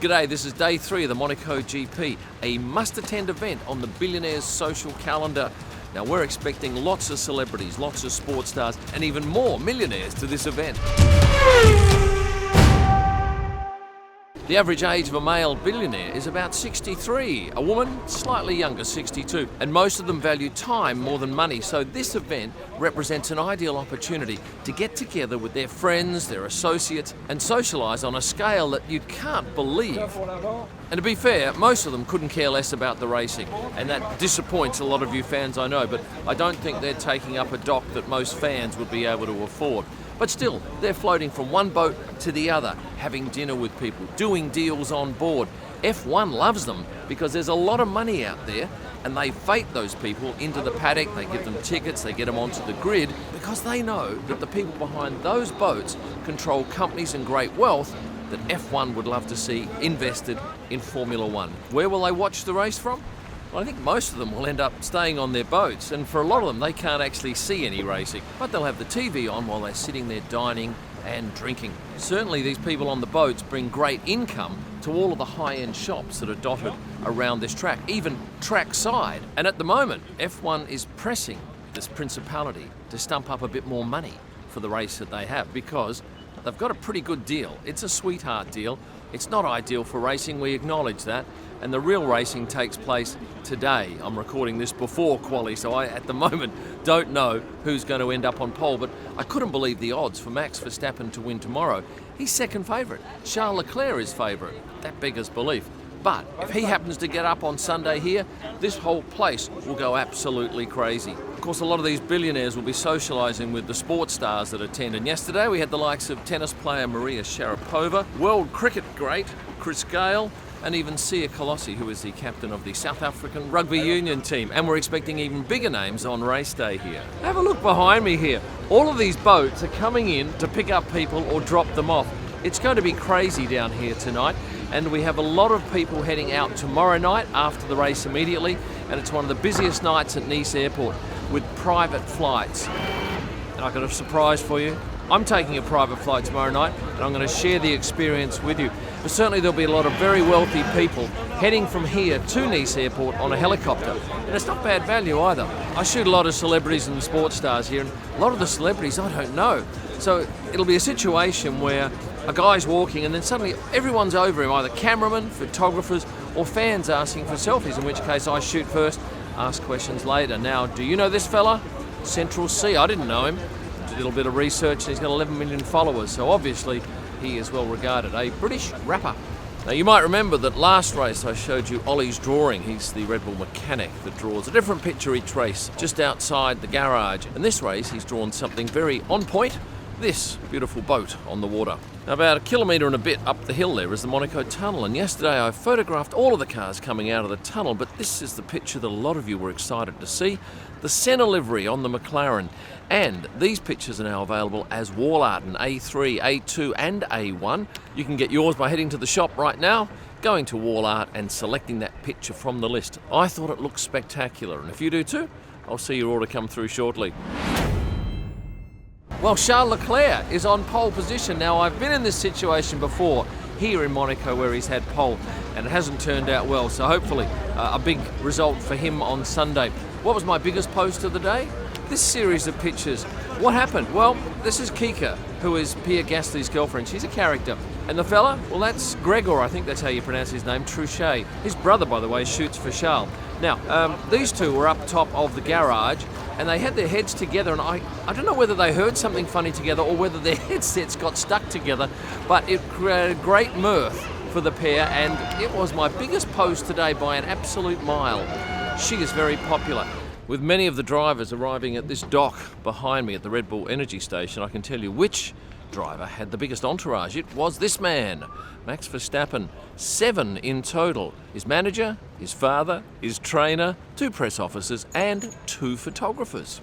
G'day, this is day 3 of the Monaco GP, a must-attend event on the Billionaires social calendar. Now we're expecting lots of celebrities, lots of sports stars, and even more millionaires to this event. The average age of a male billionaire is about 63, a woman slightly younger, 62, and most of them value time more than money, so this event represents an ideal opportunity to get together with their friends, their associates, and socialise on a scale that you can't believe. And to be fair, most of them couldn't care less about the racing, and that disappoints a lot of you fans, I know, but I don't think they're taking up a dock that most fans would be able to afford. But still, they're floating from one boat to the other, having dinner with people, doing deals on board. F1 loves them because there's a lot of money out there, and they fate those people into the paddock, they give them tickets, they get them onto the grid, because they know that the people behind those boats control companies and great wealth that F1 would love to see invested in Formula One. Where will they watch the race from? Well, I think most of them will end up staying on their boats, and for a lot of them they can't actually see any racing, but they'll have the TV on while they're sitting there dining and drinking. Certainly these people on the boats bring great income to all of the high-end shops that are dotted around this track, even trackside. And at the moment, F1 is pressing this principality to stump up a bit more money for the race that they have, because they've got a pretty good deal. It's a sweetheart deal. It's not ideal for racing, we acknowledge that, and the real racing takes place today. I'm recording this before quali, so I, at the moment, don't know who's going to end up on pole, but I couldn't believe the odds for Max Verstappen to win tomorrow. He's second favourite. Charles Leclerc is favourite. That beggars belief. But if he happens to get up on Sunday here, this whole place will go absolutely crazy. Of course, a lot of these billionaires will be socialising with the sports stars that attend. And yesterday we had the likes of tennis player Maria Sharapova, world cricket great Chris Gayle, and even Sia Colossi, who is the captain of the South African rugby union team. And we're expecting even bigger names on race day here. Have a look behind me here. All of these boats are coming in to pick up people or drop them off. It's going to be crazy down here tonight, and we have a lot of people heading out tomorrow night after the race immediately, and it's one of the busiest nights at Nice Airport with private flights. And I've got a surprise for you. I'm taking a private flight tomorrow night, and I'm going to share the experience with you. But certainly there'll be a lot of very wealthy people heading from here to Nice Airport on a helicopter. And it's not bad value either. I shoot a lot of celebrities and sports stars here, and a lot of the celebrities I don't know. So it'll be a situation where a guy's walking and then suddenly everyone's over him, either cameramen, photographers, or fans asking for selfies, in which case I shoot first, ask questions later. Now, do you know this fella? Central C, I didn't know him. Did a little bit of research, and he's got 11 million followers, so obviously he is well regarded. A British rapper. Now, you might remember that last race I showed you Ollie's drawing. He's the Red Bull mechanic that draws a different picture each race, just outside the garage. And this race he's drawn something very on point. This beautiful boat on the water. Now, about a kilometre and a bit up the hill there is the Monaco tunnel, and yesterday I photographed all of the cars coming out of the tunnel, but this is the picture that a lot of you were excited to see, the Senna livery on the McLaren. And these pictures are now available as wall art in A3, A2 and A1. You can get yours by heading to the shop right now, going to wall art and selecting that picture from the list. I thought it looked spectacular, and if you do too, I'll see your order come through shortly. Well, Charles Leclerc is on pole position. Now, I've been in this situation before here in Monaco where he's had pole, and it hasn't turned out well, so hopefully a big result for him on Sunday. What was my biggest post of the day? This series of pictures. What happened? Well, this is Kika, who is Pierre Gasly's girlfriend. She's a character. And the fella? Well, that's Gregor, I think that's how you pronounce his name, Truchet. His brother, by the way, shoots for Charles. Now, these two were up top of the garage, and they had their heads together, and I don't know whether they heard something funny together or whether their headsets got stuck together, but it created great mirth for the pair, and it was my biggest post today by an absolute mile. She is very popular. With many of the drivers arriving at this dock behind me at the Red Bull Energy Station, I can tell you which driver had the biggest entourage. It was this man, Max Verstappen. 7 in total. His manager, his father, his trainer, 2 press officers and 2 photographers.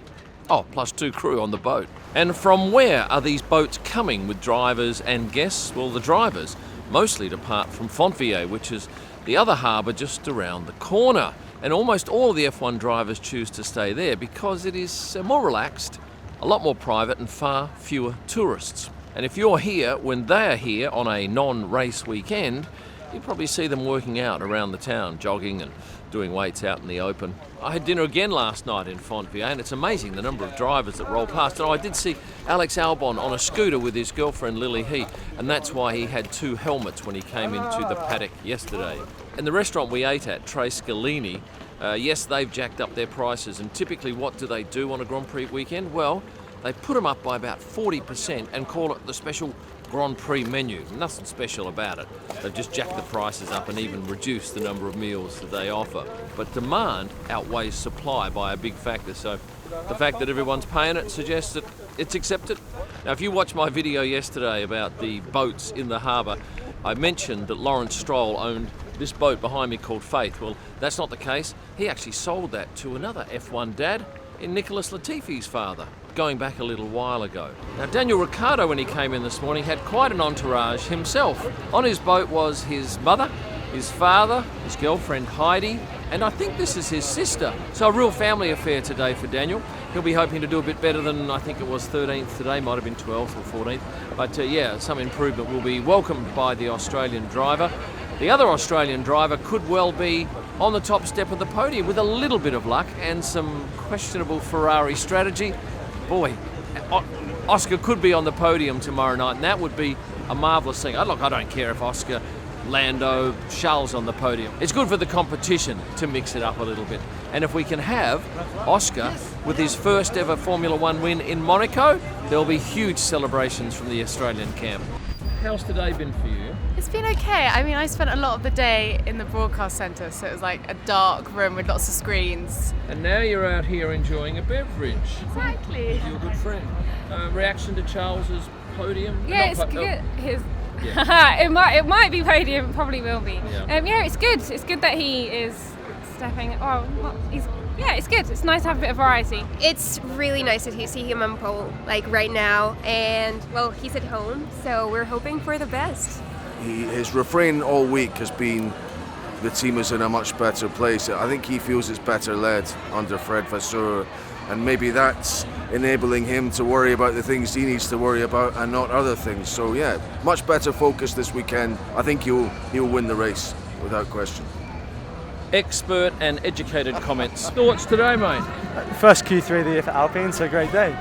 Oh, plus 2 crew on the boat. And from where are these boats coming with drivers and guests? Well, the drivers mostly depart from Fontvieille, which is the other harbour just around the corner. And almost all of the F1 drivers choose to stay there because it is more relaxed, a lot more private and far fewer tourists. And if you're here when they're here on a non-race weekend, you probably see them working out around the town, jogging and doing weights out in the open. I had dinner again last night in Fontvieille, and it's amazing the number of drivers that roll past. And I did see Alex Albon on a scooter with his girlfriend Lily He, and that's why he had 2 helmets when he came into the paddock yesterday. And the restaurant we ate at, Tre Scalini, yes, they've jacked up their prices, and typically what do they do on a Grand Prix weekend? Well, they put them up by about 40% and call it the special Grand Prix menu. Nothing special about it. They've just jacked the prices up and even reduced the number of meals that they offer. But demand outweighs supply by a big factor, so the fact that everyone's paying it suggests that it's accepted. Now, if you watched my video yesterday about the boats in the harbour, I mentioned that Lawrence Stroll owned this boat behind me called Faith. Well, that's not the case. He actually sold that to another F1 dad in Nicholas Latifi's father, going back a little while ago. Now, Daniel Ricciardo, when he came in this morning, had quite an entourage himself. On his boat was his mother, his father, his girlfriend Heidi, and I think this is his sister. So a real family affair today for Daniel. He'll be hoping to do a bit better than, I think it was 13th today, might have been 12th or 14th. But yeah, some improvement will be welcomed by the Australian driver. The other Australian driver could well be on the top step of the podium with a little bit of luck and some questionable Ferrari strategy. Boy, Oscar could be on the podium tomorrow night, and that would be a marvellous thing. Look, I don't care if Oscar, Lando, Charles on the podium. It's good for the competition to mix it up a little bit. And if we can have Oscar with his first ever Formula One win in Monaco, there'll be huge celebrations from the Australian camp. How's today been for you? It's been okay. I mean, I spent a lot of the day in the broadcast centre, so it was like a dark room with lots of screens. And now you're out here enjoying a beverage. Exactly. With your good friend. Reaction to Charles's podium? Yeah, it's good. It might be podium, probably will be. Yeah, it's good. It's good that he is stepping. It's good. It's nice to have a bit of variety. It's really nice to see him on pole, like right now, and well, he's at home, so we're hoping for the best. His refrain all week has been the team is in a much better place. I think he feels it's better led under Fred Vasseur, and maybe that's enabling him to worry about the things he needs to worry about and not other things. So yeah, much better focus this weekend. I think he'll win the race without question. Expert and educated comments. Thoughts today, mate? First Q3 of the year for Alpine, so a great day.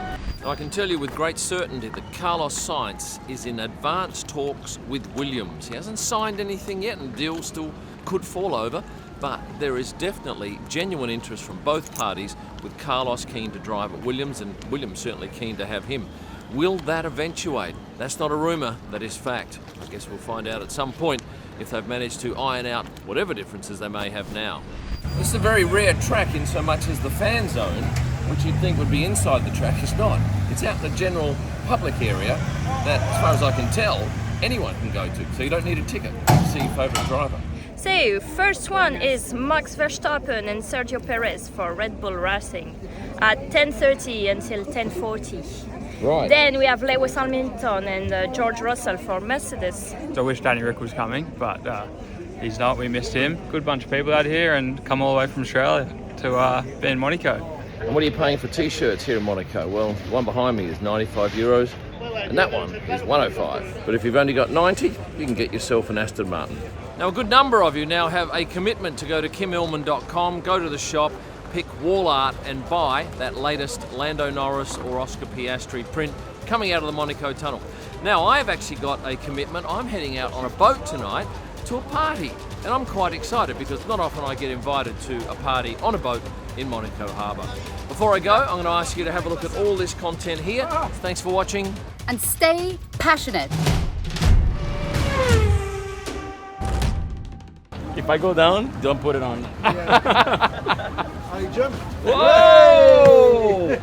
I can tell you with great certainty that Carlos Sainz is in advanced talks with Williams. He hasn't signed anything yet, and deals still could fall over, but there is definitely genuine interest from both parties, with Carlos keen to drive at Williams and Williams certainly keen to have him. Will that eventuate? That's not a rumour, that is fact. I guess we'll find out at some point if they've managed to iron out whatever differences they may have now. This is a very rare track in so much as the fan zone, which you'd think would be inside the track, is not. It's out in the general public area that, as far as I can tell, anyone can go to, so you don't need a ticket to see your favourite driver. So, first one is Max Verstappen and Sergio Perez for Red Bull Racing at 10:30 until 10:40. Right. Then we have Lewis Hamilton and George Russell for Mercedes. I wish Danny Rick was coming, but he's not. We missed him. Good bunch of people out here and come all the way from Australia to be in Monaco. And what are you paying for t-shirts here in Monaco? Well, the one behind me is €95, and that one is €105. But if you've only got 90, you can get yourself an Aston Martin. Now, a good number of you now have a commitment to go to kimillman.com, go to the shop, pick wall art and buy that latest Lando Norris or Oscar Piastri print coming out of the Monaco tunnel. Now, I've actually got a commitment. I'm heading out on a boat tonight to a party, and I'm quite excited because not often I get invited to a party on a boat in Monaco Harbour. Before I go, I'm going to ask you to have a look at all this content here. Thanks for watching. And stay passionate. If I go down, don't put it on. I jump. Whoa!